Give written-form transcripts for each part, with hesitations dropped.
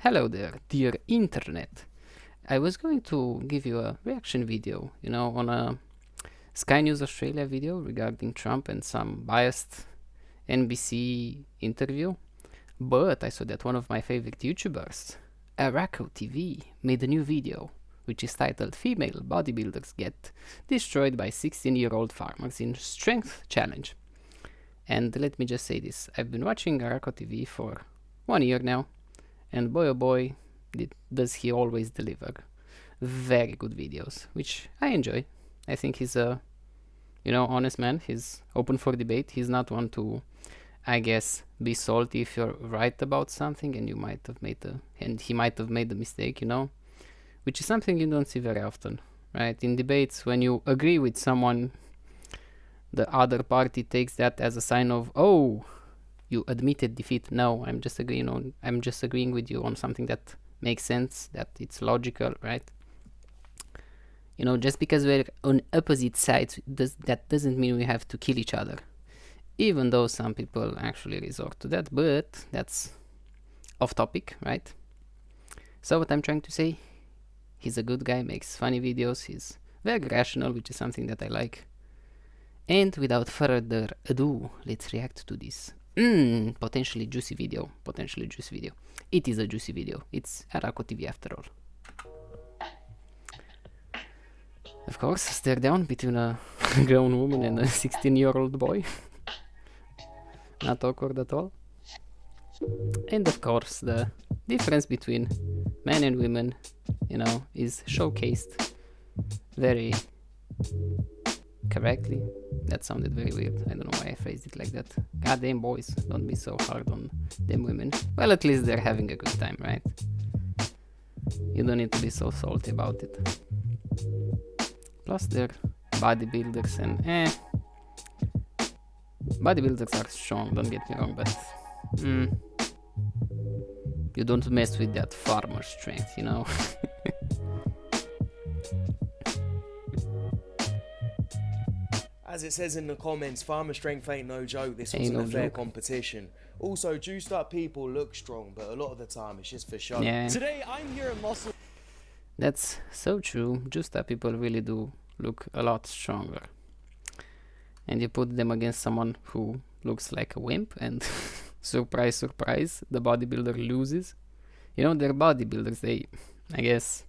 Hello there, dear internet. I was going to give you a reaction video, on a Sky News Australia video regarding Trump and some biased NBC interview, but I saw that one of my favorite YouTubers, ARAKO TV, made a new video, which is titled Female Bodybuilders Get Destroyed by 16-year-old Farmers in Strength Challenge. And let me just say this, I've been watching ARAKO TV for 1 year now, and boy oh boy, does he always deliver very good videos, which I enjoy. I think he's a, honest man. He's open for debate. He's not one to, I guess, be salty if you're right about something and you might have made he might have made a mistake, which is something you don't see very often, right? In debates, when you agree with someone, the other party takes that as a sign of, oh, you admitted defeat. No, I'm just agreeing with you on something that makes sense, that it's logical, right? Just because we're on opposite sides, that doesn't mean we have to kill each other. Even though some people actually resort to that, but that's off topic, right? So what I'm trying to say, he's a good guy, makes funny videos, he's very rational, which is something that I like. And without further ado, let's react to this potentially juicy video. It is a juicy video. It's ARAKO TV after all. Of course, stare down between a grown woman and a 16-year-old boy. Not awkward at all. And of course, the difference between men and women, is showcased very correctly. That sounded very weird. I don't know why I phrased it like that. Goddamn boys, don't be so hard on them women. Well, at least they're having a good time, right? You don't need to be so salty about it. Plus they're bodybuilders and bodybuilders are strong, don't get me wrong, but you don't mess with that farmer strength, As it says in the comments, farmer strength ain't no joke. This wasn't a fair competition. Also, juiced up people look strong, but a lot of the time it's just for show. Yeah. Today I'm here at Muscle. That's so true. Juiced up people really do look a lot stronger. And you put them against someone who looks like a wimp and surprise, surprise, the bodybuilder loses. They're bodybuilders. I guess,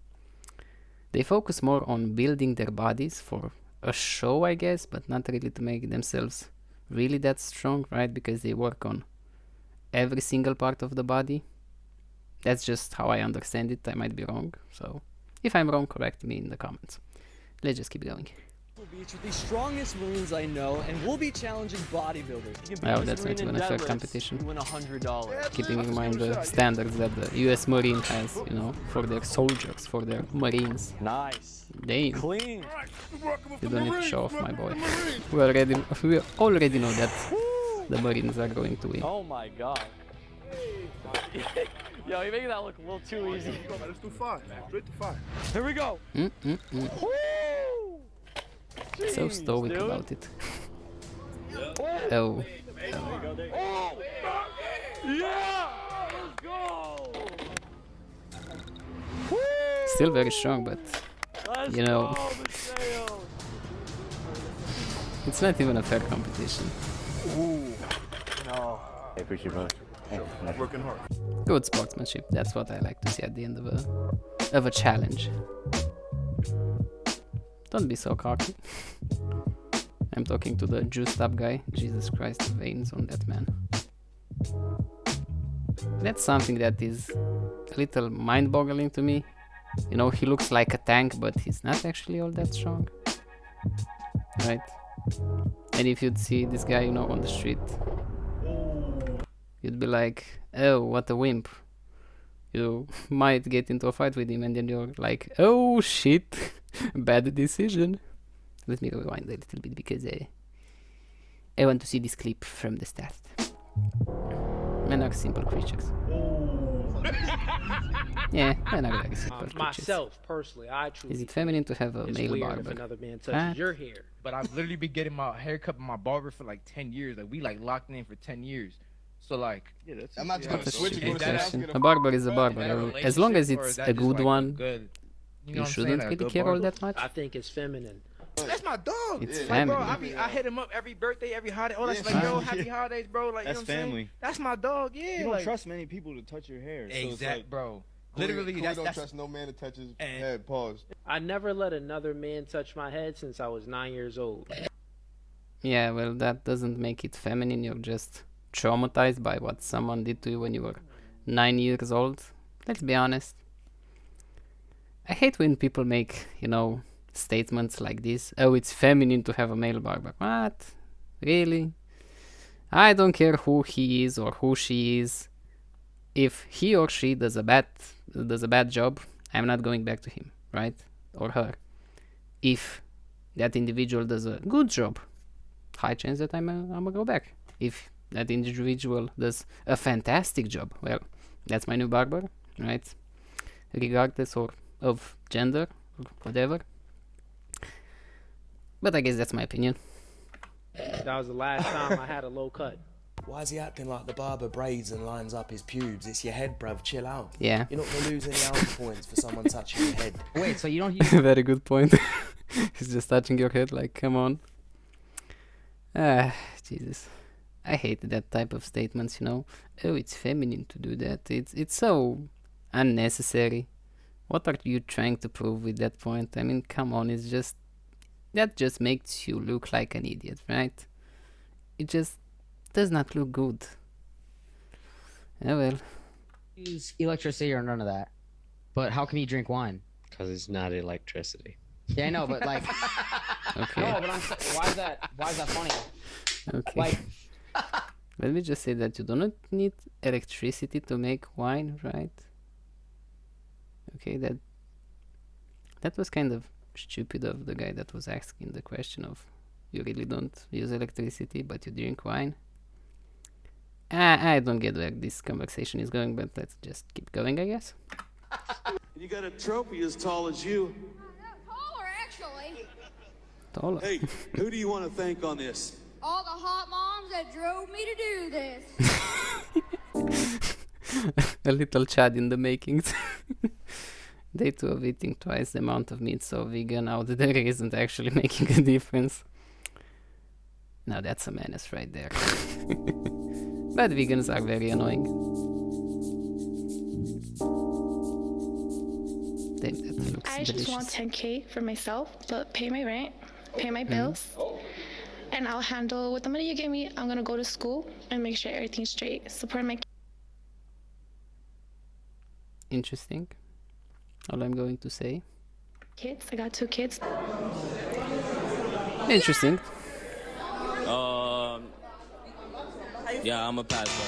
they focus more on building their bodies for a show, I guess, but not really to make themselves really that strong, right? Because they work on every single part of the body. That's just how I understand it. I might be wrong, so if I'm wrong, correct me in the comments. Let's just keep going. Beach with the strongest Marines I know, and we'll be challenging bodybuilders. Oh, that's not even a fair competition. You win $100. Keeping in mind the standards that the US Marine has, for their soldiers, for their Marines. Nice. Damn. Clean. You don't need to show off, my boy. We already know that the Marines are going to win. Oh my god. Yo, you're making that look a little too easy. Let's do 5. Straight to 5. Here we go. Jeez, So stoic dude. about it. Oh. Oh! Yeah! Let's go! Woo! Still very strong, but Let's you know, go, Mateo. it's not even a fair competition. Ooh. No. I appreciate it, brother. Hey, Working hard. Good sportsmanship. That's what I like to see at the end of a challenge. Don't be so cocky. I'm talking to the juiced up guy. Jesus Christ, the veins on that man. That's something that is a little mind-boggling to me. He looks like a tank, but he's not actually all that strong. Right? And if you'd see this guy, on the street, you'd be like, oh, what a wimp. You might get into a fight with him and then you're like, oh shit, bad decision. Let me rewind a little bit because I want to see this clip from the start. Men are simple creatures. Yeah, men are very simple creatures. Myself, personally, I truly. Is it feminine to have a it's male weird barber? if another man touches your hair. But I've literally been getting my hair cut by my barber for like 10 years. Like, we like locked in for 10 years. So like, Yeah, that's I'm not easy. gonna That's a switch stupid it. That question. asking A barber is a is barber. that a As long as relationship, or it's is that a just good like one, good, you you know what I'm saying, shouldn't a really good care all barber? that much. I think it's feminine. That's my dog. It's Yeah. Like, bro, family. I hit him up every birthday, every holiday. Oh, that's Yeah, like, yo, fam. happy holidays, bro. Like, That's you know what I'm family. saying? That's my dog. Yeah, You don't like, trust many people to touch your hair. So it's exact, like, bro. Corey- Literally, Corey don't that's trust no man to touch his And- head. Pause. I never let another man touch my head since I was 9 years old. Yeah, well, that doesn't make it feminine. You're just traumatized by what someone did to you when you were 9 years old. Let's be honest. I hate when people make, statements like this. Oh, it's feminine to have a male barber. What? Really? I don't care who he is or who she is. If he or she does a bad job, I'm not going back to him, right? Or her. If that individual does a good job, high chance that I'm gonna go back. If that individual does a fantastic job, well, that's my new barber, right? Regardless of gender or whatever. But I guess that's my opinion. That was the last time I had a low cut. Why is he acting like the barber braids and lines up his pubes? It's your head, bruv. Chill out. Yeah. You're not gonna lose any alpha points for someone touching your head. Wait, so you don't use Very good point. He's just touching your head like, come on. Jesus. I hate that type of statements, Oh, it's feminine to do that. It's so unnecessary. What are you trying to prove with that point? I mean, come on, that just makes you look like an idiot, right? It just does not look good. Oh well. use electricity or none of that. But how can you drink wine? Because it's not electricity. Yeah, I know, but like, Okay. no, but why is that funny? Okay. Like, Let me just say that you do not need electricity to make wine, right? Okay, that was kind of stupid of the guy that was asking the question of you really don't use electricity but you drink wine. I don't get where this conversation is going, but let's just keep going, I guess. You got a trophy as tall as you. Taller, actually. Taller. Hey, who do you want to thank on this? All the hot moms that drove me to do this. A little Chad in the makings. Day 2 of eating twice the amount of meat, so vegan out there isn't actually making a difference. Now that's a menace right there. But vegans are very annoying. Damn, that looks I just want delicious. 10K for myself to pay my rent, pay my bills, and I'll handle with the money you give me. I'm gonna go to school and make sure everything's straight. Support my Interesting. All I'm going to say. kids. I got 2 kids. Interesting. Yeah, I'm a pass, bro.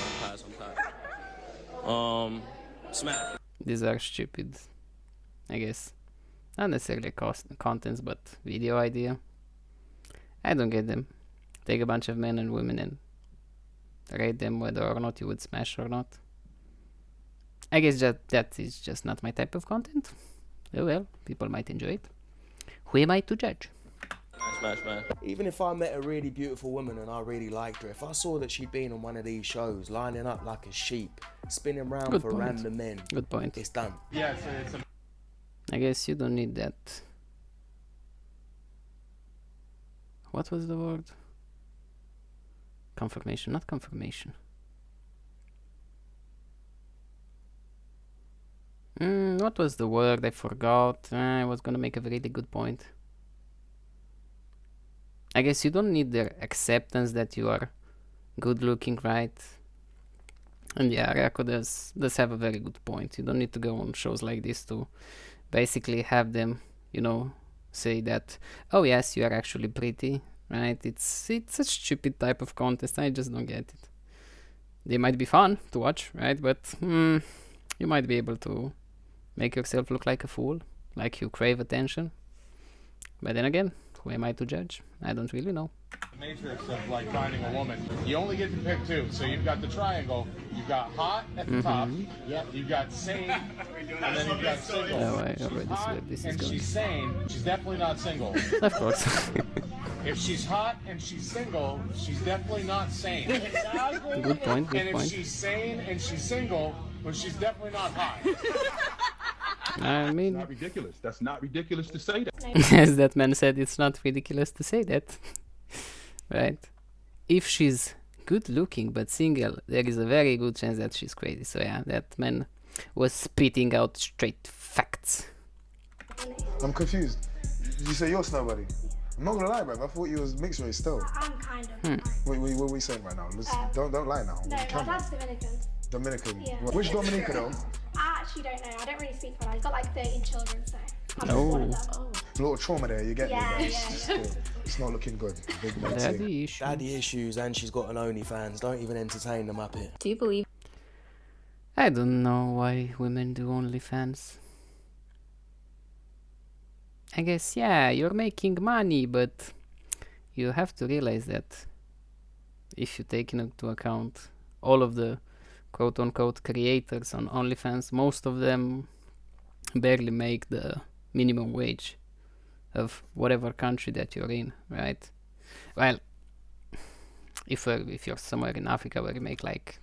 I'm pass. Smack. These are stupid, I guess. Not necessarily contents, but video idea. I don't get them. Take a bunch of men and women and rate them whether or not you would smash or not. I guess that is just not my type of content. Oh well, people might enjoy it. Who am I to judge? Smash, man. Even if I met a really beautiful woman and I really liked her, if I saw that she'd been on one of these shows, lining up like a sheep, spinning round Good for point. random men, Good point. it's done. yeah, it's a I guess you don't need that. What was the word? Confirmation, not confirmation. What was the word? I forgot. I was gonna make a really good point. I guess you don't need their acceptance that you are good looking, right? And yeah, ARAKO does have a very good point. You don't need to go on shows like this to basically have them, say that, oh yes, you are actually pretty, right? It's a stupid type of contest. I just don't get it. They might be fun to watch, right? But you might be able to make yourself look like a fool, like you crave attention. But then again, who am I to judge? I don't really know. matrix of like finding a woman. You only get to pick 2. So you've got the triangle. You've got hot at the top. Yep. You've got sane, and then you've got single. Oh, I already see Hot where this is and going. she's sane. She's definitely not single. Of course. If she's hot and she's single, she's definitely not sane. Good point, good And if point. she's sane and she's single, well, she's definitely not hot. I mean, Not ridiculous. That's not ridiculous to say that. as that man said, it's not ridiculous to say that. Right? If she's good looking but single, there is a very good chance that she's crazy. So yeah, that man was spitting out straight facts. I'm confused. You say you're snow buddy? I'm not gonna lie, bro. I thought you was mixed race still. I'm kind of. Wait, what are we saying right now? Don't lie now. No, my Come on. dad's Dominican. Dominican. Yeah. Which Dominica though? I actually don't know. I don't really speak for that. He's got like 13 children, so I'm Oh. one of them. A little trauma there. You get Yeah, me? yeah, That's yeah. good. It's not looking good. Big man thing. Daddy issues. Daddy issues, and she's got an OnlyFans. Don't even entertain the Muppet. Do you believe? I don't know why women do OnlyFans. I guess, yeah, you're making money, but you have to realize that if you take into account all of the quote-unquote creators on OnlyFans, most of them barely make the minimum wage of whatever country that you're in, right? Well, if you're somewhere in Africa where you make like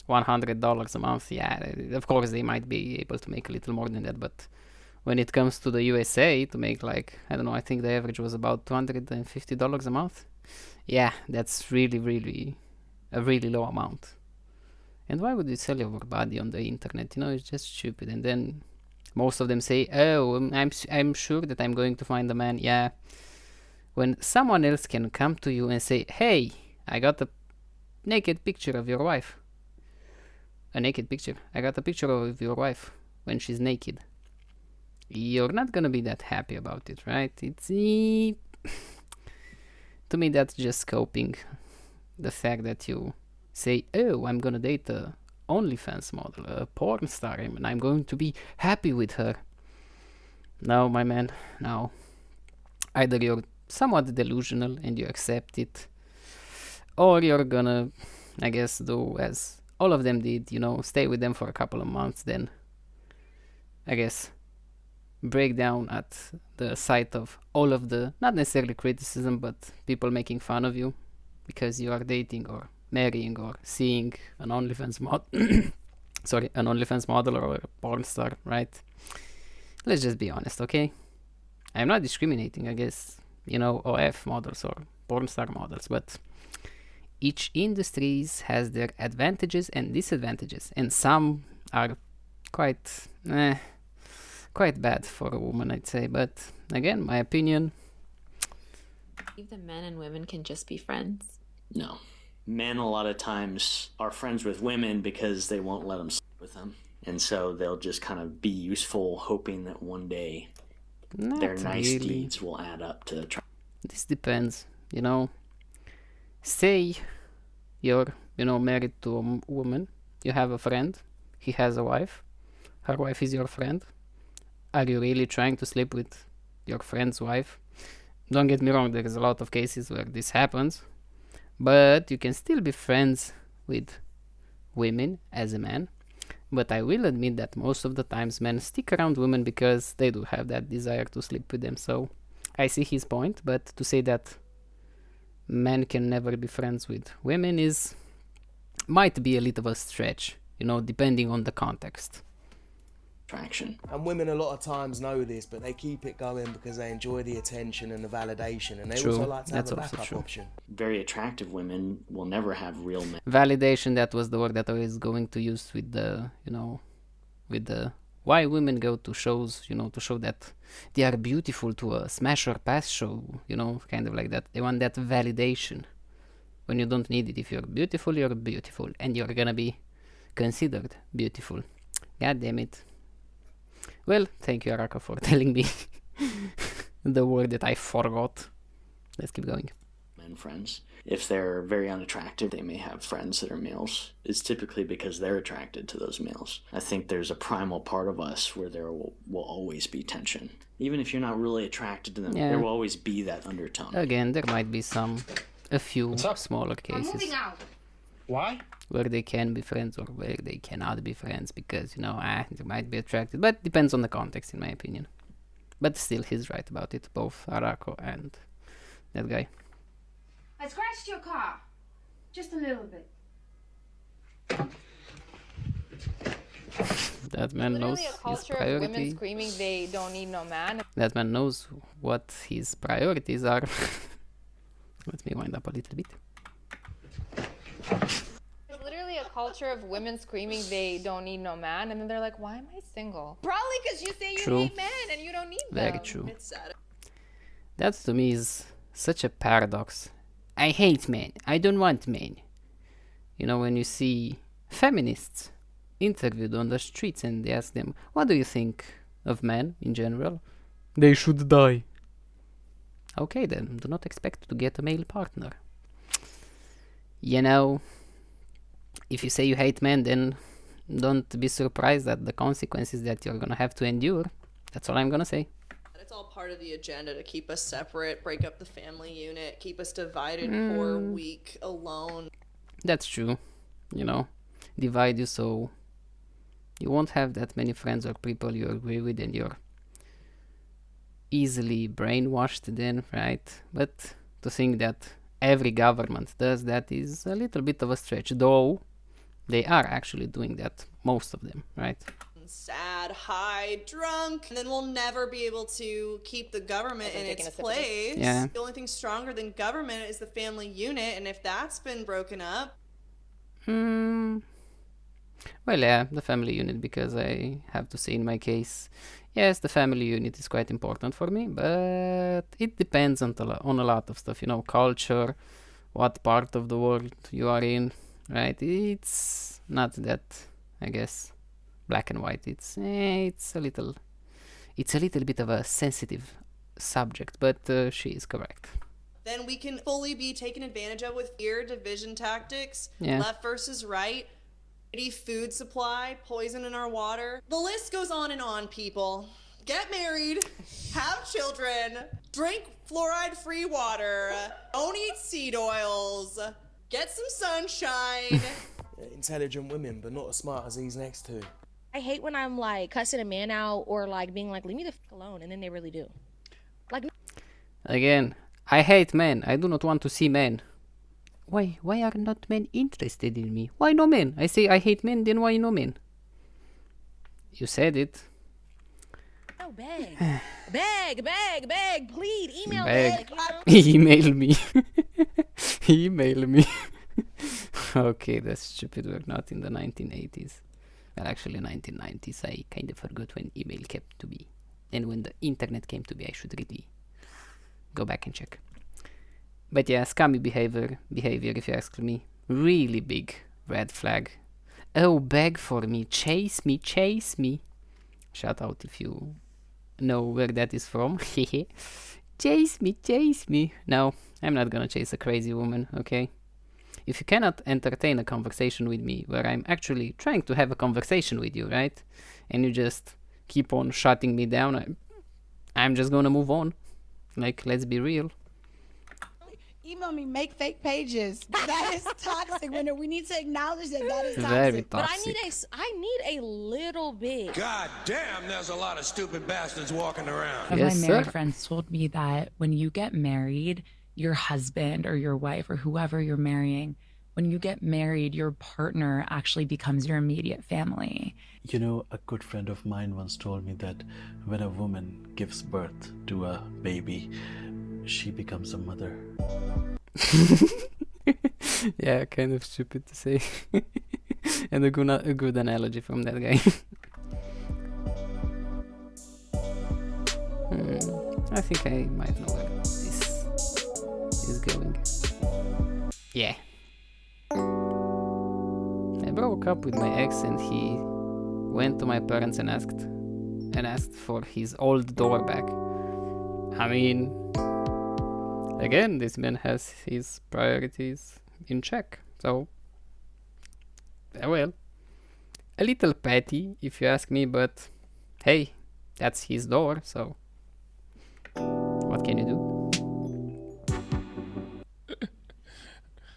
$100 a month, yeah, of course they might be able to make a little more than that, but when it comes to the USA, to make like, I don't know, I think the average was about $250 a month. Yeah, that's really a really low amount. And why would you sell your body on the internet? You know, it's just stupid. And then most of them say, oh, I'm sure that I'm going to find a man. Yeah, when someone else can come to you and say, hey, I got a naked picture of your wife. A naked picture. I got a picture of your wife when she's naked. You're not gonna be that happy about it, right? It's to me that's just scoping the fact that you say, oh, I'm gonna date a OnlyFans model, a porn star, and I'm going to be happy with her. No, my man, no. Either you're somewhat delusional and you accept it, or you're gonna, I guess, do as all of them did, you know, stay with them for a couple of months, then I guess break down at the sight of all of the, not necessarily criticism, but people making fun of you because you are dating or marrying or seeing an OnlyFans mod sorry, an OnlyFans model or a porn star, right? Let's just be honest, okay? I'm not discriminating, I guess, you know, OF models or porn star models, but each industry has their advantages and disadvantages, and some are quite bad for a woman, I'd say. But again, my opinion. Believe that men and women can just be friends? No. Men a lot of times are friends with women because they won't let them sleep with them. And so they'll just kind of be useful, hoping that one day their nice deeds will add up to This depends, you know. Say you're, you know, married to a woman, you have a friend, he has a wife, her wife is your friend. Are you really trying to sleep with your friend's wife? Don't get me wrong, there is a lot of cases where this happens, but you can still be friends with women as a man. But I will admit that most of the times men stick around women because they do have that desire to sleep with them. So I see his point, but to say that men can never be friends with women might be a little of a stretch, you know, depending on the context. Attraction. And women a lot of times know this, but they keep it going because they enjoy the attention and the validation, and they also like to have a backup option. Very attractive women will never have real men. Validation, that was the word that I was going to use with the, you know, with the why women go to shows, you know, to show that they are beautiful, to a smash or pass show, you know, kind of like that. They want that validation when you don't need it. If you're beautiful, and you're gonna be considered beautiful. God damn it. Well, thank you, ARAKO, for telling me the word that I forgot. Let's keep going. Men friends. If they're very unattractive, they may have friends that are males. It's typically because they're attracted to those males. I think there's a primal part of us where there will always be tension. Even if you're not really attracted to them, there will always be that undertone. Again, there might be a few smaller cases. Why? Where they can be friends or where they cannot be friends because, you know, they might be attracted. But depends on the context, in my opinion. But still, he's right about it, both ARAKO and That guy. I scratched your car. Just a little bit. That man knows Literally a his culture of women priority. screaming they don't need no man. That man knows what his priorities are. Let me wind up a little bit. There's literally a culture of women screaming they don't need no man, and then they're like, why am I single? Probably because you say you True. hate men and you don't need Very them. true. It's sad. That to me is such a paradox. I hate men. I don't want men. You know, when you see feminists interviewed on the streets and they ask them, what do you think of men in general? They should die. Okay then, do not expect to get a male partner. You know, if you say you hate men, then don't be surprised at the consequences that you're gonna have to endure. That's all I'm gonna say. It's all part of the agenda to keep us separate, break up the family unit, keep us divided, poor, weak, alone. That's true. You know, divide you so you won't have that many friends or people you agree with and you're easily brainwashed then, right? But to think that every government does that is a little bit of a stretch, though they are actually doing that, most of them, right? Sad, high, drunk, and then we'll never be able to keep the government in its place. Yeah. The only thing stronger than government is the family unit, and if that's been broken up... Well, yeah, the family unit, because I have to say in my case, yes, the family unit is quite important for me, but it depends on a lot of stuff, you know, culture, what part of the world you are in, right? It's not that, I guess, black and white. It's a little bit of a sensitive subject, but she is correct. Then we can fully be taken advantage of with fear, division tactics, Yeah. left versus right, food supply, poison in our water. The list goes on and on, people. Get married, have children, drink fluoride-free water, don't eat seed oils, get some sunshine. Intelligent women, but not as smart as these next two. I hate when I'm like cussing a man out or like being like, leave me the fuck alone, and then they really do. Like, Again, I hate men. I do not want to see men. Why are not men interested in me? Why no men? I say I hate men, then why no men? You said it. no, beg. beg, plead, email Beg. beg. Email me. Email me. Okay, that's stupid. We're not in the 1980s. Well, actually 1990s. I kind of forgot when email came to be. And when the internet came to be, I should really go back and check. But yeah, scummy behavior if you ask me. Really big red flag. Oh, beg for me, chase me. Shout out if you know where that is from. Chase me. No, I'm not gonna chase a crazy woman, okay? If you cannot entertain a conversation with me where I'm actually trying to have a conversation with you, right? And you just keep on shutting me down, I'm just gonna move on. Like, let's be real. Email me, make fake pages. That is toxic. We need to acknowledge that that is toxic. Very But toxic. I need a little bit. God damn, there's a lot of stupid bastards walking around. One Yes, of my married sir. friends told me that when you get married, your husband or your wife or whoever you're marrying, when you get married, your partner actually becomes your immediate family. You know, a good friend of mine once told me that when a woman gives birth to a baby, she becomes a mother. Yeah, kind of stupid to say. And a good analogy from that guy. I think I might know where this is going. Yeah. I broke up with my ex and he went to my parents and asked for his old door back. I mean, again, this man has his priorities in check, so well, a little petty if you ask me, but hey, that's his door, so what can you do?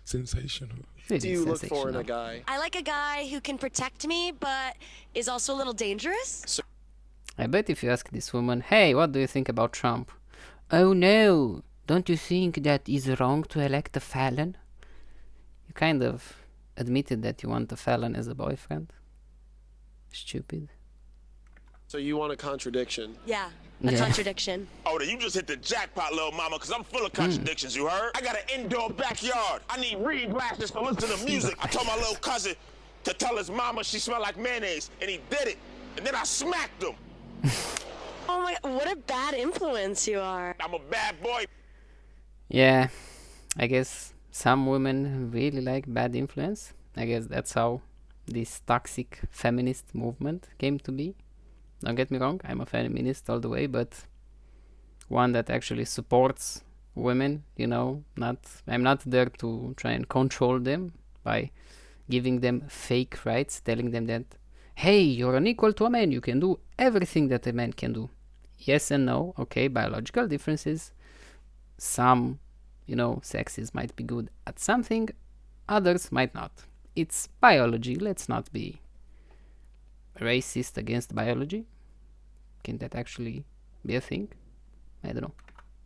Sensational. It do is you look for in sensational. a guy? I like a guy who can protect me, but is also a little dangerous. I bet if you ask this woman, hey, what do you think about Trump? Oh no, don't you think that is wrong to elect a felon? You kind of admitted that you want a felon as a boyfriend. Stupid. So you want a contradiction? Yeah, a contradiction. Oh, then you just hit the jackpot, little mama, because I'm full of contradictions, you heard? I got an indoor backyard. I need reed glasses to listen to music. I told my little cousin to tell his mama she smelled like mayonnaise, and he did it. And then I smacked him. Oh my, what a bad influence you are. I'm a bad boy. Yeah, I guess some women really like bad influence. I guess that's how this toxic feminist movement came to be. Don't get me wrong, I'm a feminist all the way, but one that actually supports women, you know, I'm not there to try and control them by giving them fake rights, telling them that, hey, you're unequal to a man, you can do everything that a man can do. Yes and no, okay, biological differences. Some, you know, sexes might be good at something, others might not. It's biology, let's not be racist against biology. Can that actually be a thing? I don't know.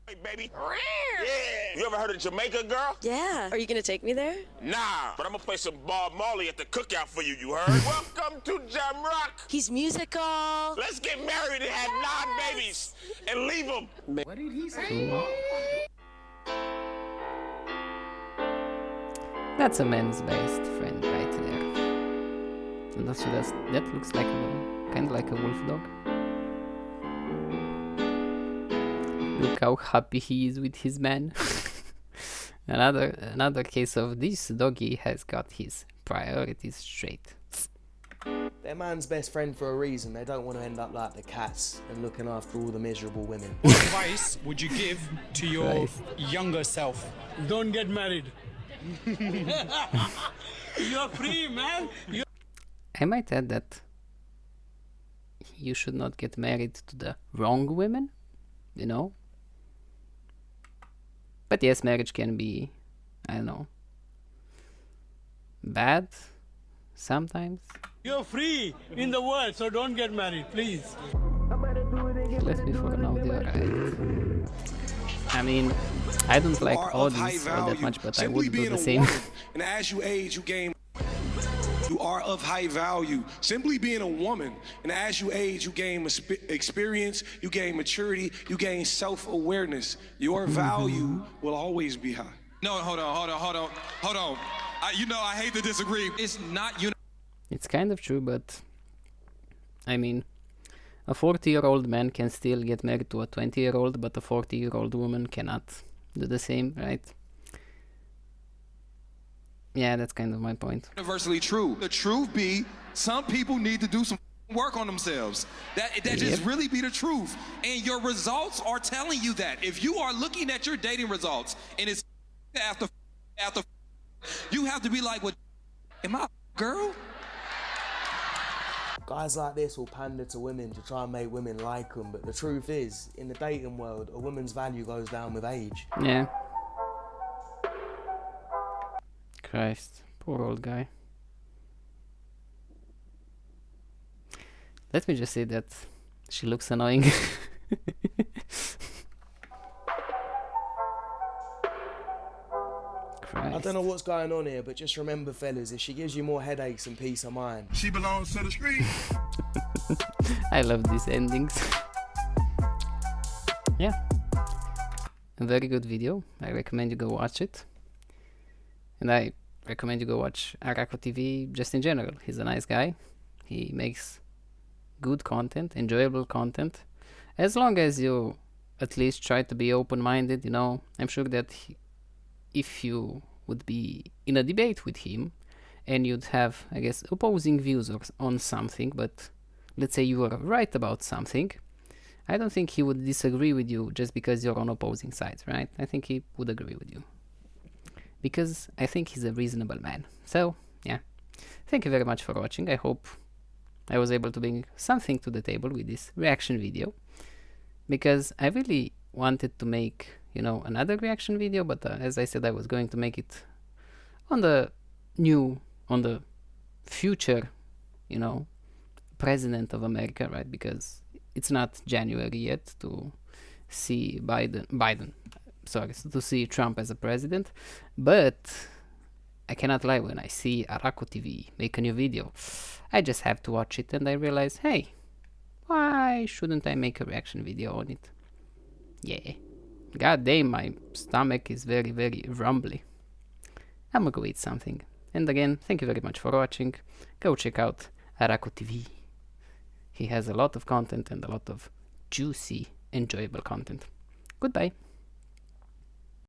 Hey, baby. Yeah. You ever heard of Jamaica, girl? Yeah. Are you gonna take me there? Nah, but I'm gonna play some Bob Marley at the cookout for you, you heard? Welcome to Jamrock. He's musical. Let's get married and have 9 babies and leave them. What did he say? That's a man's best friend right there. And also that looks like kind of like a wolf dog. Look how happy he is with his man. Another case of this doggy has got his priorities straight. They're man's best friend for a reason. They don't want to end up like the cats and looking after all the miserable women. What advice would you give to your younger self? Don't get married. You're free, man. I might add that you should not get married to the wrong women, you know? But yes, marriage can be, I don't know, bad sometimes. You're free in the world, so don't get married, please. Left me for an audio, right? I mean, I don't like audios all that much, but I would do the same. And as you age, you gain. You are of high value. Simply being a woman, and as you age, you gain experience, you gain maturity, you gain self-awareness. Your value will always be high. No, hold on. You know, I hate to disagree. It's not It's kind of true, but I mean, a 40-year-old man can still get married to a 20-year-old, but a 40-year-old woman cannot do the same, right? Yeah, that's kind of my point. Universally true. The truth be, some people need to do some work on themselves. That just really be the truth. And your results are telling you that. If you are looking at your dating results and it's after you have to be like, what? Am I a girl? Guys like this will pander to women to try and make women like them, but the truth is, in the dating world, a woman's value goes down with age. Yeah. Christ, poor old guy. Let me just say that she looks annoying. Christ. I don't know what's going on here, but just remember, fellas, if she gives you more headaches and peace of mind, she belongs to the street. I love these endings. Yeah. A very good video. I recommend you go watch it. And I recommend you go watch ARAKO TV just in general. He's a nice guy. He makes good content, enjoyable content. As long as you at least try to be open-minded, you know, I'm sure that if you would be in a debate with him and you'd have, I guess, opposing views on something, but let's say you were right about something, I don't think he would disagree with you just because you're on opposing sides, right? I think he would agree with you. Because I think he's a reasonable man. So, yeah. Thank you very much for watching. I hope I was able to bring something to the table with this reaction video. Because I really wanted to make, you know, another reaction video, but as I said, I was going to make it on the future, you know, president of America, right? Because it's not January yet to see sorry, to see Trump as a president, but I cannot lie, when I see ARAKO TV make a new video, I just have to watch it and I realize, hey, why shouldn't I make a reaction video on it? Yeah. God damn, my stomach is very, very rumbly. I'm gonna go eat something. And again, thank you very much for watching. Go check out ARAKO TV. He has a lot of content and a lot of juicy, enjoyable content. Goodbye.